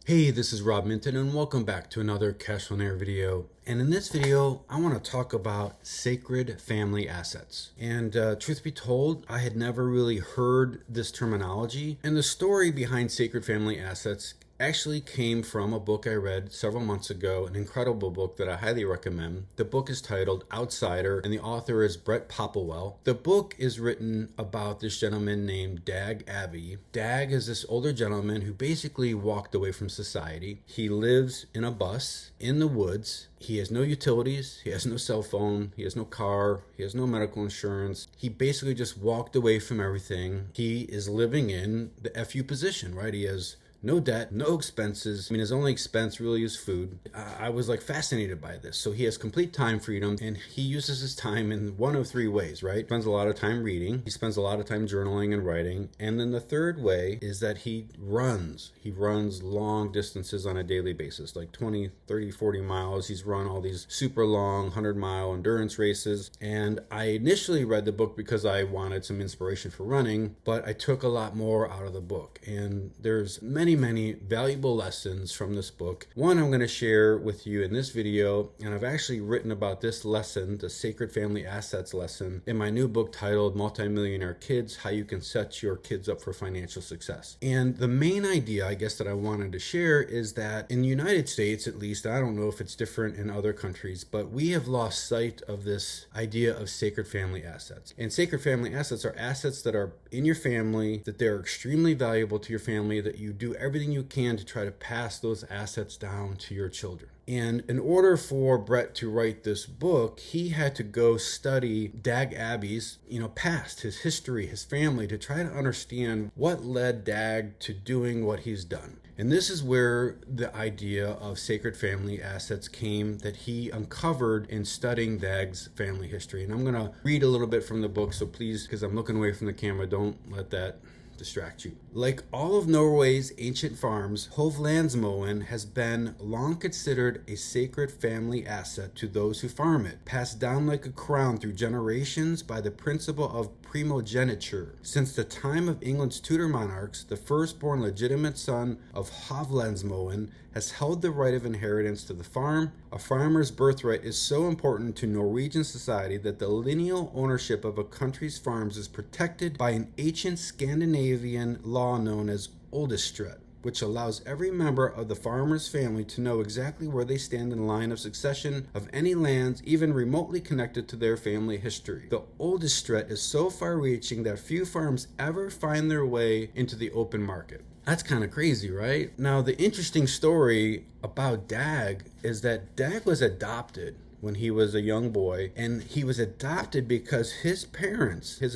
Hey, this is Rob Minton and welcome back to another Cash Flow Air video. And in this video, I want to talk about sacred family assets. And truth be told, I had never really heard this terminology. And the story behind sacred family assets actually came from a book I read several months ago, an incredible book that I highly recommend. The book is titled Outsider, and the author is Brett Popplewell. The book is written about this gentleman named Dag Aabye. Dag is this older gentleman who basically walked away from society. He lives in a bus in the woods. He has no utilities, he has no cell phone, he has no car, he has no medical insurance. He basically just walked away from everything. He is living in the FU position, right? He has no debt, no expenses. I mean, his only expense really is food. I was like fascinated by this. So he has complete time freedom and he uses his time in one of three ways, right? Spends a lot of time reading. He spends a lot of time journaling and writing. And then the third way is that he runs. He runs long distances on a daily basis, like 20, 30, 40 miles. He's run all these super long 100-mile endurance races. And I initially read the book because I wanted some inspiration for running, but I took a lot more out of the book. And there's many valuable lessons from this book. One I'm going to share with you in this video, and I've actually written about this lesson, the Sacred Family Assets lesson, in my new book titled Multimillionaire Kids, How You Can Set Your Kids Up for Financial Success. And the main idea, I guess, that I wanted to share is that in the United States, at least, I don't know if it's different in other countries, but we have lost sight of this idea of sacred family assets. And sacred family assets are assets that are in your family, that they're extremely valuable to your family, that you do everything you can to try to pass those assets down to your children. And in order for Brett to write this book, he had to go study Dag Aabye's, past, his history, his family, to try to understand what led Dag to doing what he's done. And this is where the idea of sacred family assets came, that he uncovered in studying Dag's family history. And I'm going to read a little bit from the book, so please, because I'm looking away from the camera, don't let that distract you. Like all of Norway's ancient farms, Hovlandsmoen has been long considered a sacred family asset to those who farm it, passed down like a crown through generations by the principle of primogeniture. Since the time of England's Tudor monarchs, the firstborn legitimate son of Hovlandsmoen has held the right of inheritance to the farm. A farmer's birthright is so important to Norwegian society that the lineal ownership of a country's farms is protected by an ancient Scandinavian law known as oldestret, which allows every member of the farmer's family to know exactly where they stand in line of succession of any lands even remotely connected to their family history. The oldestret is so far-reaching that few farms ever find their way into the open market. That's kind of crazy, right? Now, the interesting story about Dag is that Dag was adopted when he was a young boy, and he was adopted because his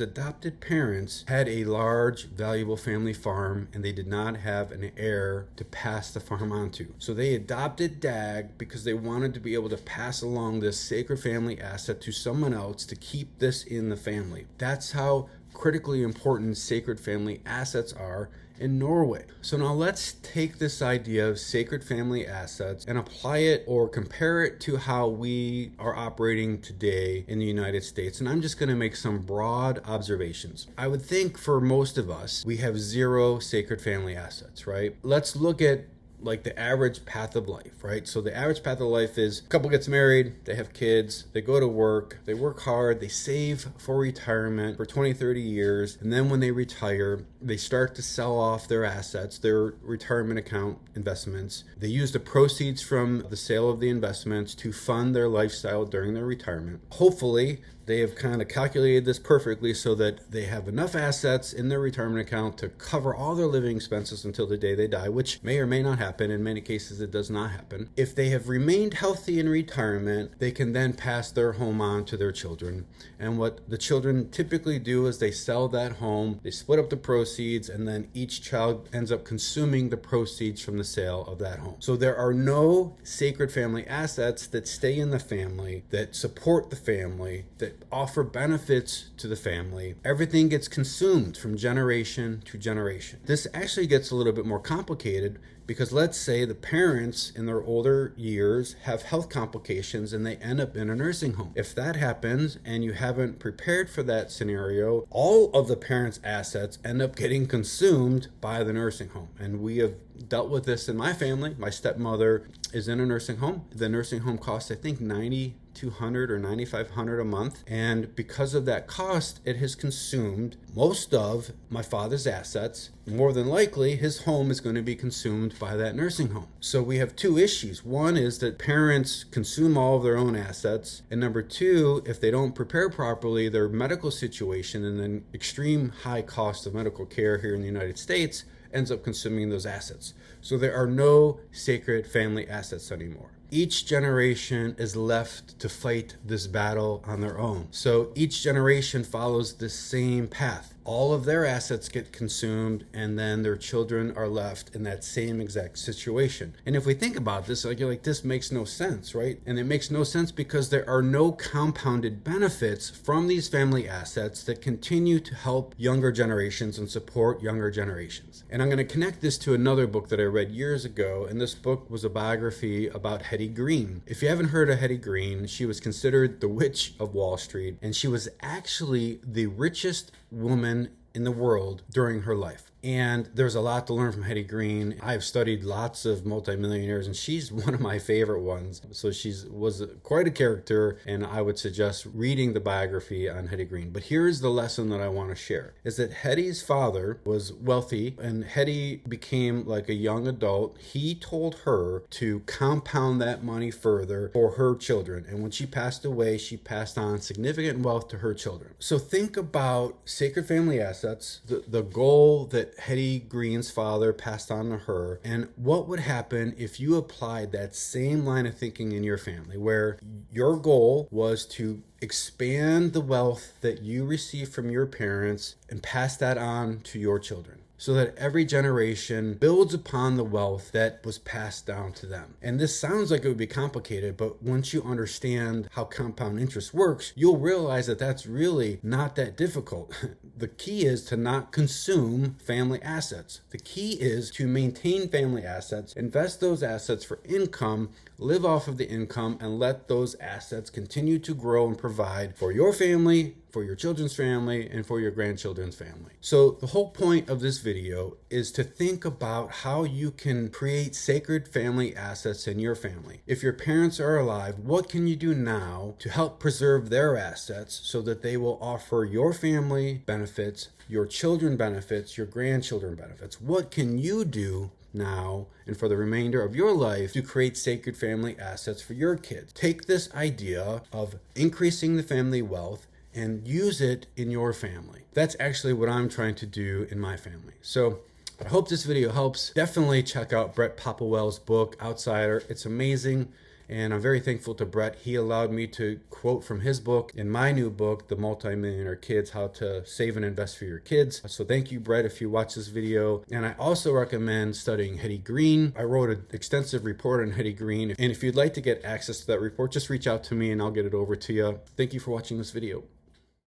adopted parents, had a large, valuable family farm, and they did not have an heir to pass the farm on to. So they adopted Dag because they wanted to be able to pass along this sacred family asset to someone else to keep this in the family. That's how critically important sacred family assets are in Norway. So now let's take this idea of sacred family assets and apply it or compare it to how we are operating today in the United States. And I'm just going to make some broad observations. I would think for most of us, we have zero sacred family assets, right? Let's look at like the average path of life, right? So the average path of life is a couple gets married, they have kids, they go to work, they work hard, they save for retirement for 20, 30 years. And then when they retire, they start to sell off their assets, their retirement account investments. They use the proceeds from the sale of the investments to fund their lifestyle during their retirement. Hopefully, they have kind of calculated this perfectly so that they have enough assets in their retirement account to cover all their living expenses until the day they die, which may or may not happen. In many cases, it does not happen. If they have remained healthy in retirement, they can then pass their home on to their children. And what the children typically do is they sell that home, they split up the proceeds, and then each child ends up consuming the proceeds from the sale of that home. So there are no sacred family assets that stay in the family, that support the family, that offer benefits to the family, everything gets consumed from generation to generation. This actually gets a little bit more complicated because let's say the parents in their older years have health complications and they end up in a nursing home. If that happens and you haven't prepared for that scenario, all of the parents' assets end up getting consumed by the nursing home. And we have dealt with this in my family. My stepmother is in a nursing home. The nursing home costs, I think, $9,200 or $9,500 a month. And because of that cost, it has consumed most of my father's assets. More than likely, his home is going to be consumed by that nursing home. So we have two issues. One is that parents consume all of their own assets. And number two, if they don't prepare properly, their medical situation and then extreme high cost of medical care here in the United States ends up consuming those assets. So there are no sacred family assets anymore. Each generation is left to fight this battle on their own. So each generation follows the same path. All of their assets get consumed and then their children are left in that same exact situation. And if we think about this, you're like, this makes no sense, right? And it makes no sense because there are no compounded benefits from these family assets that continue to help younger generations and support younger generations. And I'm going to connect this to another book that I read years ago. And this book was a biography about Hetty Green. If you haven't heard of Hetty Green, she was considered the witch of Wall Street. And she was actually the richest woman in the world during her life. And there's a lot to learn from Hetty Green. I've studied lots of multimillionaires and she's one of my favorite ones. So was quite a character, and I would suggest reading the biography on Hetty Green. But here's the lesson that I want to share, is that Hetty's father was wealthy and Hetty became like a young adult. He told her to compound that money further for her children. And when she passed away, she passed on significant wealth to her children. So think about sacred family assets, the goal that Hetty Green's father passed on to her, and what would happen if you applied that same line of thinking in your family, where your goal was to expand the wealth that you received from your parents and pass that on to your children, so that every generation builds upon the wealth that was passed down to them. And this sounds like it would be complicated, but once you understand how compound interest works, you'll realize that that's really not that difficult. The key is to not consume family assets. The key is to maintain family assets, invest those assets for income, live off of the income, and let those assets continue to grow and provide for your family, for your children's family, and for your grandchildren's family. So the whole point of this video is to think about how you can create sacred family assets in your family. If your parents are alive, what can you do now to help preserve their assets so that they will offer your family benefits, your children benefits, your grandchildren benefits? What can you do now and for the remainder of your life to create sacred family assets for your kids? Take this idea of increasing the family wealth and use it in your family. That's actually what I'm trying to do in my family. So I hope this video helps. Definitely check out Brett Popplewell's book, Outsider. It's amazing. And I'm very thankful to Brett. He allowed me to quote from his book in my new book, The Multi-Millionaire Kids, How to Save and Invest for Your Kids. So thank you, Brett, if you watch this video. And I also recommend studying Hetty Green. I wrote an extensive report on Hetty Green. And if you'd like to get access to that report, just reach out to me and I'll get it over to you. Thank you for watching this video.